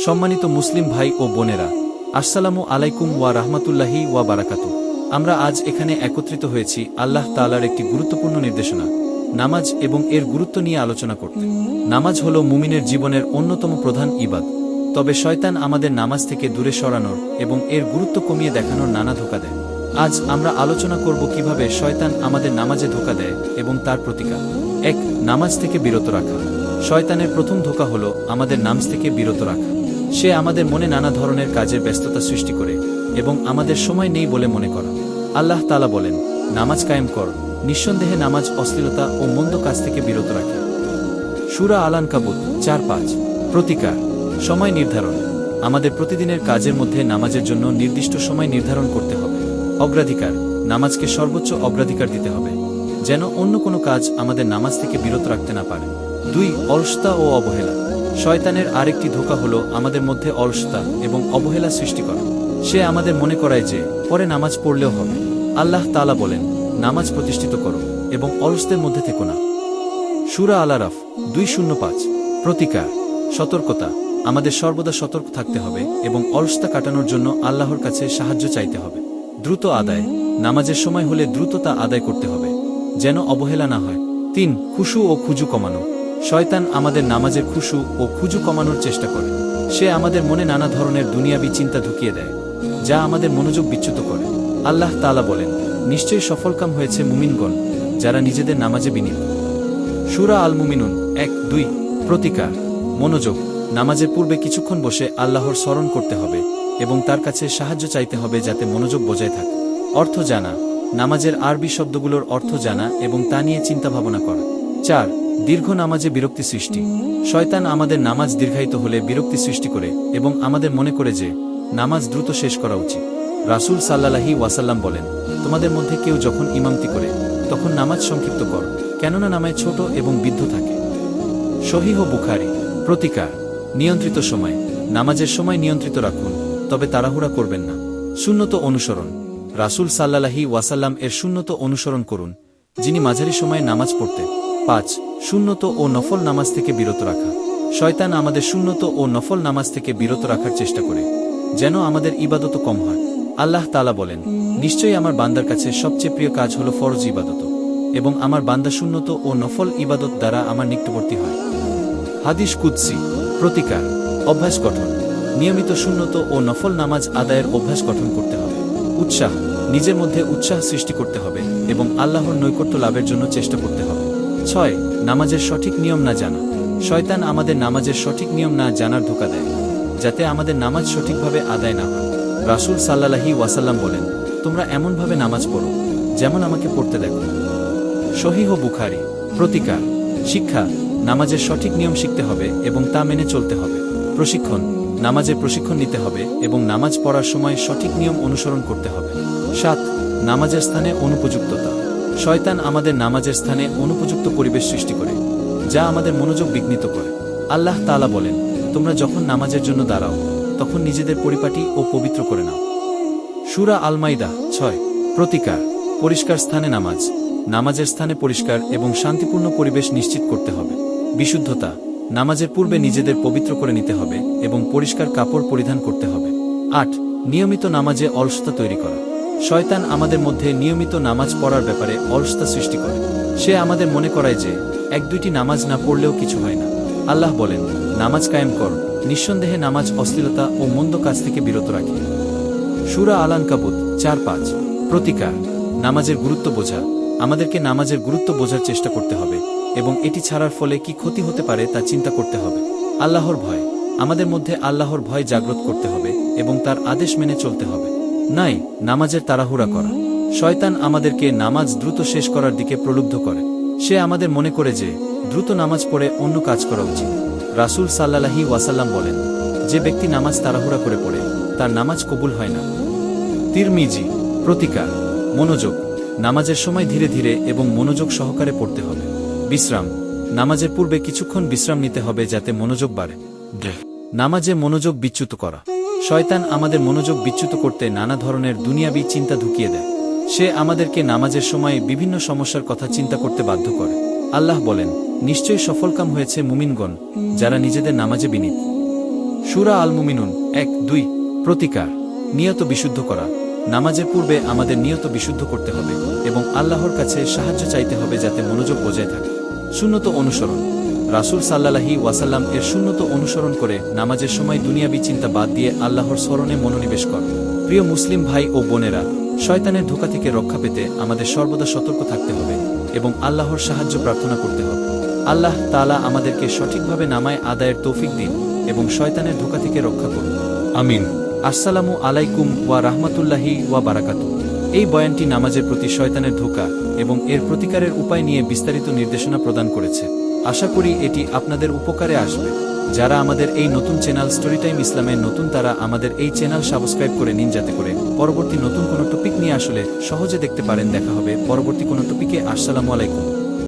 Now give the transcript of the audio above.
সম্মানিত মুসলিম ভাই ও বোনেরা, আসসালামু আলাইকুম ওয়া রাহমাতুল্লাহি ওয়া বারাকাতুহু। আমরা আজ এখানে একত্রিত হয়েছি আল্লাহ তাআলার একটি গুরুত্বপূর্ণ নির্দেশনা, নামাজ এবং এর গুরুত্ব নিয়ে আলোচনা করতে। নামাজ হলো মুমিনের জীবনের অন্যতম প্রধান ইবাদত। তবে শয়তান আমাদের নামাজ থেকে দূরে সরানোর এবং এর গুরুত্ব কমিয়ে দেখানোর নানা ধোঁকা দেয়। আজ আমরা আলোচনা করব কিভাবে শয়তান আমাদের নামাজে ধোঁকা দেয় এবং তার প্রতিকার। ১. নামাজ থেকে বিরত রাখা। শয়তানের প্রথম ধোঁকা হলো আমাদের নামাজ থেকে বিরত রাখা। সে আমাদের মনে নানা ধরনের কাজের ব্যস্ততা সৃষ্টি করে এবং আমাদের সময় নেই বলে মনে করা। আল্লাহ তাআলা বলেন, নামাজ কায়েম কর। নিঃসন্দেহে নামাজ অশ্লীলতা ও মন্দ কাজ থেকে বিরত রাখে। সূরা আল-আনকাবুত ৪-৫। প্রতিকার। সময় নির্ধারণ। আমাদের প্রতিদিনের কাজের মধ্যে নামাজের জন্য নির্দিষ্ট সময় নির্ধারণ করতে হবে। অগ্রাধিকার। নামাজকে সর্বোচ্চ অগ্রাধিকার দিতে হবে, যেন অন্য কোনো কাজ আমাদের নামাজ থেকে বিরত রাখতে না পারে। ২. অলসতা ও অবহেলা। শয়তানের আরেকটি ধোঁকা হলো আমাদের মধ্যে অলসতা এবং অবহেলা সৃষ্টি করা। সে আমাদের মনে করায় যে পরে নামাজ পড়লেও হবে। আল্লাহ তাআলা বলেন, নামাজ প্রতিষ্ঠিত করো এবং অলসদের মধ্যে থেকো না। সূরা আল-আরাফ ২:০৫। প্রতিকার। সতর্কতা। আমাদের সর্বদা সতর্ক থাকতে হবে এবং অলসতা কাটানোর জন্য আল্লাহর কাছে সাহায্য চাইতে হবে। দ্রুত আদায়। নামাজের সময় হলে দ্রুত তা আদায় করতে হবে, যেন অবহেলা না হয়। ৩. খুশু ও খুজু কমানো। শয়তান আমাদের নামাজের খুশু ও খুজু কমানোর চেষ্টা করে। সে আমাদের মনে নানা ধরনের দুনিয়াবী চিন্তা ঢুকিয়ে দেয়, যা আমাদের মনোযোগ বিচ্যুত করে। আল্লাহ তাআলা বলেন, নিশ্চয়ই সফলকাম হয়েছে মুমিনগণ, যারা নিজেদের নামাজে বিনীত। সূরা আল-মুমিনুন ১-২। প্রতিকার। মনোযোগ। নামাজের পূর্বে কিছুক্ষণ বসে আল্লাহর স্মরণ করতে হবে এবং তার কাছে সাহায্য চাইতে হবে, যাতে মনোযোগ বজায় থাকে। অর্থ জানা। নামাজের আরবি শব্দগুলোর অর্থ জানা এবং তা নিয়ে চিন্তাভাবনা করা। ৪. দীর্ঘ নামাজে বিরক্তি সৃষ্টি। শয়তান আমাদের নামাজ দীর্ঘায়িত হলে বিরক্তি সৃষ্টি করে এবং আমাদের মনে করে যে নামাজ দ্রুত শেষ করা উচিত। রাসূল সাল্লাল্লাহু আলাইহি ওয়াসাল্লাম বলেন, তোমাদের মধ্যে কেউ যখন ইমামতি করে তখন নামাজ সংক্ষিপ্ত কর, কেননা নামাজ ছোট এবং বিদ্ধ থাকে। সহিহ বুখারী। প্রতিকার। নিয়ন্ত্রিত সময়। নামাজের সময় নিয়ন্ত্রিত রাখুন, তবে তাড়াহুড়া করবেন না। সুন্নত অনুসরণ। রাসূল সাল্লাল্লাহু আলাইহি ওয়াসাল্লাম এর সুন্নত অনুসরণ করুন, যিনি মাঝারি সময়ে নামাজ পড়তেন। ৫. সুন্নত ও নফল নামাজ থেকে বিরত রাখা। শয়তান আমাদের সুন্নত ও নফল নামাজ থেকে বিরত রাখার চেষ্টা করে, যেন আমাদের ইবাদত কম হয়। আল্লাহ তাআলা বলেন, নিশ্চয়ই আমার বান্দার কাছে সবচেয়ে প্রিয় কাজ হলো ফরজ ইবাদত, এবং আমার বান্দা সুন্নত ও নফল ইবাদত দ্বারা আমার নিকটবর্তী হয়। হাদিস কুদসি। প্রতিকার। অভ্যাস গঠন। নিয়মিত সুন্নত ও নফল নামাজ আদায়ের অভ্যাস গঠন করতে হবে। উৎসাহ। নিজের মধ্যে উৎসাহ সৃষ্টি করতে হবে এবং আল্লাহর নৈকট্য লাভের জন্য চেষ্টা করতে হবে। ৬. নামাজের সঠিক নিয়ম না জানা। শয়তান আমাদের নামাজের সঠিক নিয়ম না জানার ধোঁকা দেয়, যাতে আমাদের নামাজ সঠিকভাবে আদায় না হয়। রাসূল সাল্লাল্লাহু আলাইহি ওয়াসাল্লাম বলেন, তোমরা এমনভাবে নামাজ পড়ো যেমন আমাকে পড়তে দেখো। সহিহ বুখারী। প্রতিকার। শিক্ষা। নামাজের সঠিক নিয়ম শিখতে হবে এবং তা মেনে চলতে হবে। প্রশিক্ষণ। নামাজের প্রশিক্ষণ নিতে হবে এবং নামাজ পড়ার সময় সঠিক নিয়ম অনুসরণ করতে হবে। ৭. নামাজের স্থানে অনুপযুক্ততা। শয়তান আমাদের নামাজের স্থানে অনুপযুক্ত পরিবেশ সৃষ্টি করে, যা আমাদের মনোযোগ বিঘ্নিত করে। আল্লাহ তাআলা বলেন, তোমরা যখন নামাজের জন্য দাঁড়াও তখন নিজেদের পরিপাটি ও পবিত্র করে নাও। সূরা আল-মাইদা ৬। প্রতিকার। পরিষ্কার স্থানে নামাজ। নামাজের স্থানে পরিষ্কার এবং শান্তিপূর্ণ পরিবেশ নিশ্চিত করতে হবে। বিশুদ্ধতা। নামাজের পূর্বে নিজেদের পবিত্র করে নিতে হবে এবং পরিষ্কার কাপড় পরিধান করতে হবে। ৮. নিয়মিত নামাজে অলসতা তৈরি করা। শয়তান আমাদের মধ্যে নিয়মিত নামাজ পড়ার ব্যাপারে অলসতা সৃষ্টি করে। সে আমাদের মনে করায় যে ১-২টি নামাজ না পড়লেও কিছু হয় না। আল্লাহ বলেন, নামাজ কায়েম কর। নিঃসন্দেহে নামাজ অশ্লীলতা ও মন্দ কাজ থেকে বিরত রাখে। সূরা আল-আনকাবুত ৪-৫। প্রতিকার। নামাজের গুরুত্ব বোঝা। আমাদেরকে নামাজের গুরুত্ব বোঝার চেষ্টা করতে হবে এবং এটি ছাড়ার ফলে কি ক্ষতি হতে পারে তা চিন্তা করতে হবে। আল্লাহর ভয়। আমাদের মধ্যে আল্লাহর ভয় জাগ্রত করতে হবে এবং তার আদেশ মেনে চলতে হবে। নাই নামাজের তাড়াহুড়া করা। শয়তান আমাদেরকে নামাজ দ্রুত শেষ করার দিকে প্রলুব্ধ করে। সে আমাদের মনে করে যে দ্রুত নামাজ পড়ে অন্য কাজ করা উচিত। রাসূল সাল্লাল্লাহু আলাইহি ওয়াসাল্লাম বলেন, যে ব্যক্তি নামাজ তাড়াহুড়া করে পড়ে তার নামাজ কবুল হয় না। তিরমিজি। প্রতিকার। মনোযোগ। নামাজের সময় ধীরে ধীরে এবং মনোযোগ সহকারে পড়তে হবে। বিশ্রাম। নামাজের পূর্বে কিছুক্ষণ বিশ্রাম নিতে হবে, যাতে মনোযোগ বাড়ে। নামাজে মনোযোগ বিচ্যুত করা। শয়তান আমাদের মনোযোগ বিচ্যুত করতে নানা ধরনের দুনিয়াবী চিন্তা ঢুকিয়ে দেয়। সে আমাদেরকে নামাজের সময় বিভিন্ন সমস্যার কথা চিন্তা করতে বাধ্য করে। আল্লাহ বলেন, নিশ্চয়ই সফলকাম হয়েছে মুমিনগণ, যারা নিজেদের নামাজে বিনীত। সূরা আল মুমিনুন 1-2। প্রতিকার। নিয়ত বিশুদ্ধ করা। নামাজের পূর্বে আমাদের নিয়ত বিশুদ্ধ করতে হবে এবং আল্লাহর কাছে সাহায্য চাইতে হবে যাতে মনোযোগ বজায় থাকে। সুন্নত অনুসরণ। রাসূল সাল্লাল্লাহু ওয়াসাল্লাম এর সুন্নত অনুসরণ করে নামাজের সময় দুনিয়াবি চিন্তা বাদ দিয়ে আল্লাহর স্মরণে মনোনিবেশ কর। প্রিয় মুসলিম ভাই ও বোনেরা, শয়তানের ধোঁকা থেকে রক্ষা পেতে আমাদের সর্বদা সতর্ক থাকতে হবে এবং আল্লাহর সাহায্য প্রার্থনা করতে হবে। আল্লাহ তাআলা আমাদেরকে সঠিকভাবে নামাজ আদায়ের তৌফিক দিন এবং শয়তানের ধোঁকা থেকে রক্ষা করুন। আমিন। আসসালামু আলাইকুম ওয়া রাহমাতুল্লাহি ওয়া বারাকাতুহু। এই বয়ানটি নামাজের প্রতি শয়তানের ধোঁকা এবং এর প্রতিকারের উপায় নিয়ে বিস্তারিত নির্দেশনা প্রদান করেছে। আশা করি এটি আপনাদের উপকারে আসবে। যারা আমাদের এই নতুন চ্যানেল স্টোরিটাইম ইসলামের নতুন, তারা আমাদের এই চ্যানেল সাবস্ক্রাইব করে নিন যাতে করে পরবর্তী নতুন কোনো টপিক নিয়ে আসলে সহজে দেখতে পারেন। দেখা হবে পরবর্তী কোনো টপিকে। আসসালামু আলাইকুম।